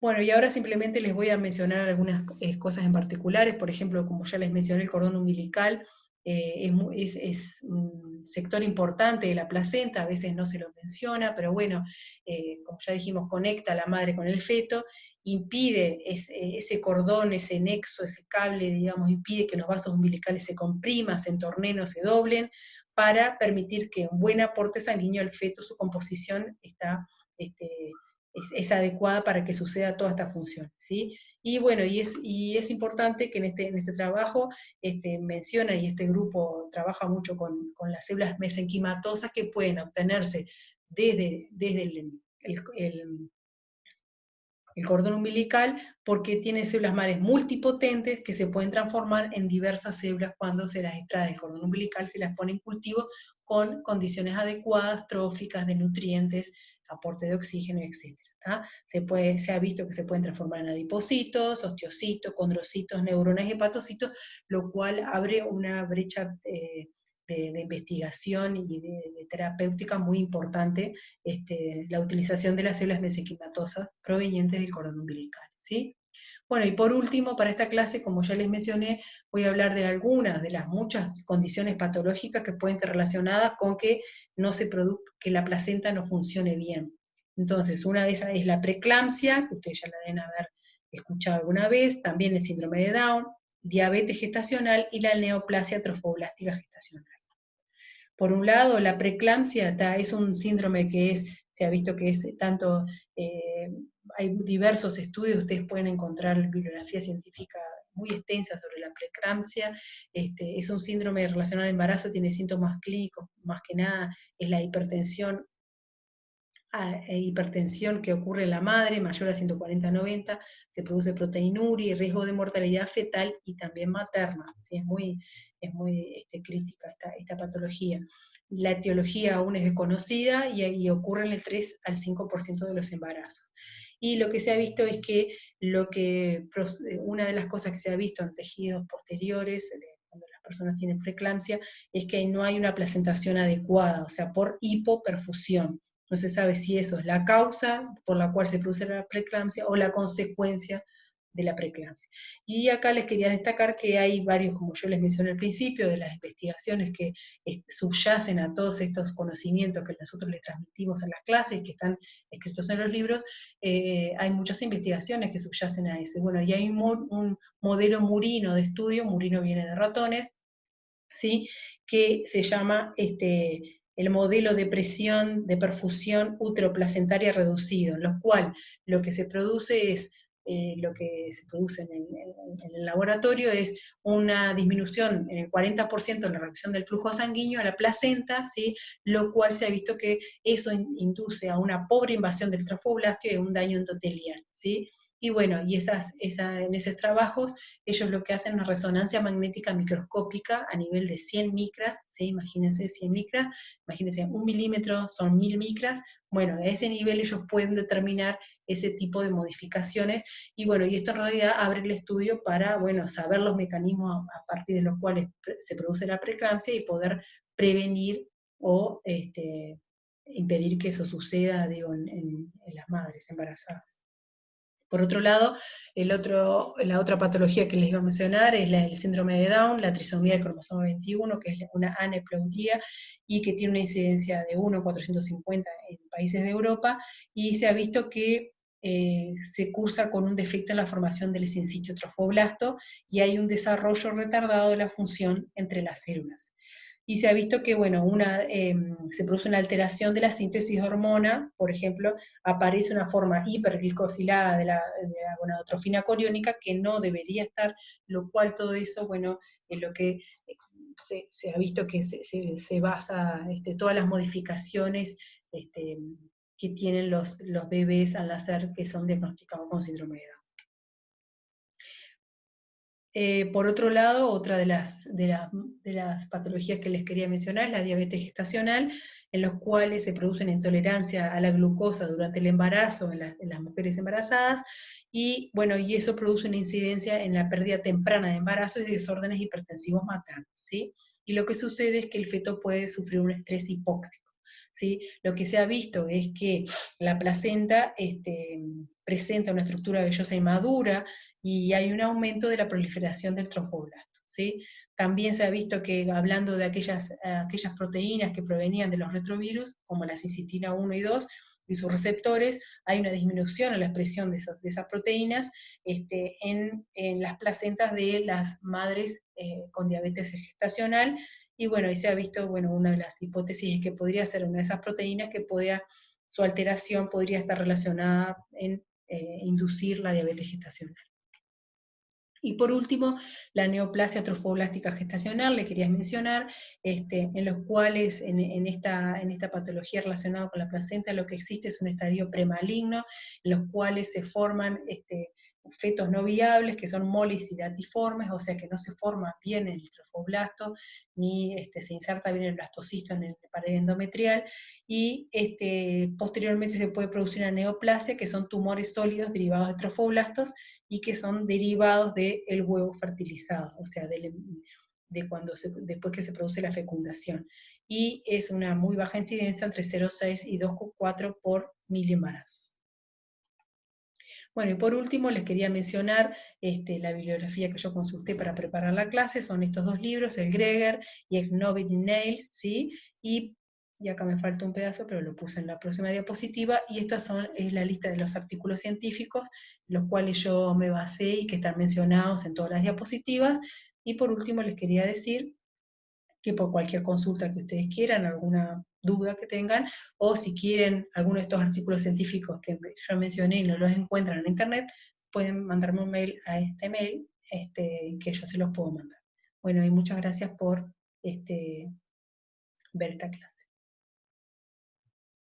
Bueno, y ahora simplemente les voy a mencionar algunas cosas en particulares. Por ejemplo, como ya les mencioné, el cordón umbilical es un sector importante de la placenta, a veces no se lo menciona, pero bueno, como ya dijimos, conecta a la madre con el feto, impide ese cordón, ese nexo, ese cable, digamos, impide que los vasos umbilicales se compriman, se entornen o se doblen, para permitir que un buen aporte sanguíneo al feto, su composición está es adecuada para que suceda toda esta función, ¿sí? Y bueno, y es importante que en este trabajo menciona, y este grupo trabaja mucho con las células mesenquimatosas que pueden obtenerse desde el cordón umbilical, porque tiene células madres multipotentes que se pueden transformar en diversas células cuando se las extrae del cordón umbilical, se las pone en cultivo con condiciones adecuadas, tróficas, de nutrientes, aporte de oxígeno, etc. Se ha visto que se pueden transformar en adipocitos, osteocitos, condrocitos, neuronas y hepatocitos, lo cual abre una brecha de investigación y de terapéutica muy importante, la utilización de las células mesenquimatosas provenientes del cordón umbilical, ¿sí? Bueno, y por último, para esta clase, como ya les mencioné, voy a hablar de algunas de las muchas condiciones patológicas que pueden estar relacionadas con que, que la placenta no funcione bien. Entonces, una de esas es la preeclampsia, que ustedes ya la deben haber escuchado alguna vez, también el síndrome de Down, diabetes gestacional y la neoplasia trofoblástica gestacional. Por un lado, la preeclampsia es un síndrome que se ha visto que es tanto, hay diversos estudios, ustedes pueden encontrar bibliografía científica muy extensa sobre la preeclampsia, es un síndrome relacionado al embarazo, tiene síntomas clínicos, más que nada es la hipertensión que ocurre en la madre, mayor a 140-90, se produce proteinuria y riesgo de mortalidad fetal y también materna, ¿sí? Es muy crítica esta patología. La etiología aún es desconocida y ocurre en el 3 al 5% de los embarazos. Y lo que se ha visto es que una de las cosas que se ha visto en tejidos posteriores, cuando las personas tienen preeclampsia, es que no hay una placentación adecuada, o sea, por hipoperfusión. No se sabe si eso es la causa por la cual se produce la preeclampsia o la consecuencia de la preeclampsia. Y acá les quería destacar que hay varios, como yo les mencioné al principio, de las investigaciones que subyacen a todos estos conocimientos que nosotros les transmitimos en las clases, que están escritos en los libros, hay muchas investigaciones que subyacen a eso. Bueno, y hay un modelo murino de estudio, murino viene de ratones, ¿sí? Que se llama el modelo de presión de perfusión uteroplacentaria reducido, en lo cual lo que se produce es, lo que se produce en el laboratorio es una disminución en el 40% en la reducción del flujo sanguíneo a la placenta, ¿sí? Lo cual se ha visto que eso induce a una pobre invasión del trofoblastio y a un daño endotelial, ¿sí? Y bueno, y en esos trabajos ellos lo que hacen es una resonancia magnética microscópica a nivel de 100 micras, ¿sí? Imagínense 100 micras, imagínense 1 milímetro son 1000 micras, bueno, a ese nivel ellos pueden determinar ese tipo de modificaciones, y bueno, y esto en realidad abre el estudio para, bueno, saber los mecanismos a partir de los cuales se produce la preeclampsia y poder prevenir o impedir que eso suceda, digo, en las madres embarazadas. Por otro lado, la otra patología que les iba a mencionar es el síndrome de Down, la trisomía del cromosoma 21, que es una aneuploidía y que tiene una incidencia de 1 en 450 en países de Europa, y se ha visto que se cursa con un defecto en la formación del sincitio trofoblasto y hay un desarrollo retardado de la función entre las células. Y se ha visto que, bueno, se produce una alteración de la síntesis de hormona, por ejemplo, aparece una forma hiperglicosilada de la gonadotrofina coriónica que no debería estar, lo cual todo eso, bueno, en lo que se ha visto que se basa todas las modificaciones que tienen los bebés al nacer que son diagnosticados con síndrome de Down. Por otro lado, otra de las patologías que les quería mencionar es la diabetes gestacional, en los cuales se produce una intolerancia a la glucosa durante el embarazo en las mujeres embarazadas, y bueno, y eso produce una incidencia en la pérdida temprana de embarazo y de desórdenes hipertensivos maternos, ¿sí? Y lo que sucede es que el feto puede sufrir un estrés hipóxico, ¿sí? Lo que se ha visto es que la placenta presenta una estructura vellosa inmadura, y hay un aumento de la proliferación del trofoblasto, ¿sí? También se ha visto que, hablando de aquellas proteínas que provenían de los retrovirus, como la cistitina 1 y 2, y sus receptores, hay una disminución en la expresión de esas proteínas en las placentas de las madres con diabetes gestacional, y bueno, y se ha visto, bueno, una de las hipótesis es que podría ser una de esas proteínas que pueda su alteración podría estar relacionada en inducir la diabetes gestacional. Y por último, la neoplasia trofoblástica gestacional, le quería mencionar, en los cuales en esta patología relacionada con la placenta lo que existe es un estadio premaligno, en los cuales se forman fetos no viables, que son moles y datiformes, o sea que no se forma bien el trofoblasto, ni se inserta bien el blastocisto en la pared endometrial, y posteriormente se puede producir una neoplasia, que son tumores sólidos derivados de trofoblastos, y que son derivados del huevo fertilizado, o sea, después que se produce la fecundación. Y es una muy baja incidencia, entre 0,6 y 2,4 por mil embarazos. Bueno, y por último les quería mencionar la bibliografía que yo consulté para preparar la clase, son estos dos libros, el Greger y el Knobit Nails, ¿sí? Y acá me falta un pedazo, pero lo puse en la próxima diapositiva, y esta es la lista de los artículos científicos, los cuales yo me basé y que están mencionados en todas las diapositivas. Y por último les quería decir que por cualquier consulta que ustedes quieran, alguna duda que tengan, o si quieren alguno de estos artículos científicos que yo mencioné y no los encuentran en internet, pueden mandarme un mail a este mail, que yo se los puedo mandar. Bueno, y muchas gracias por ver esta clase.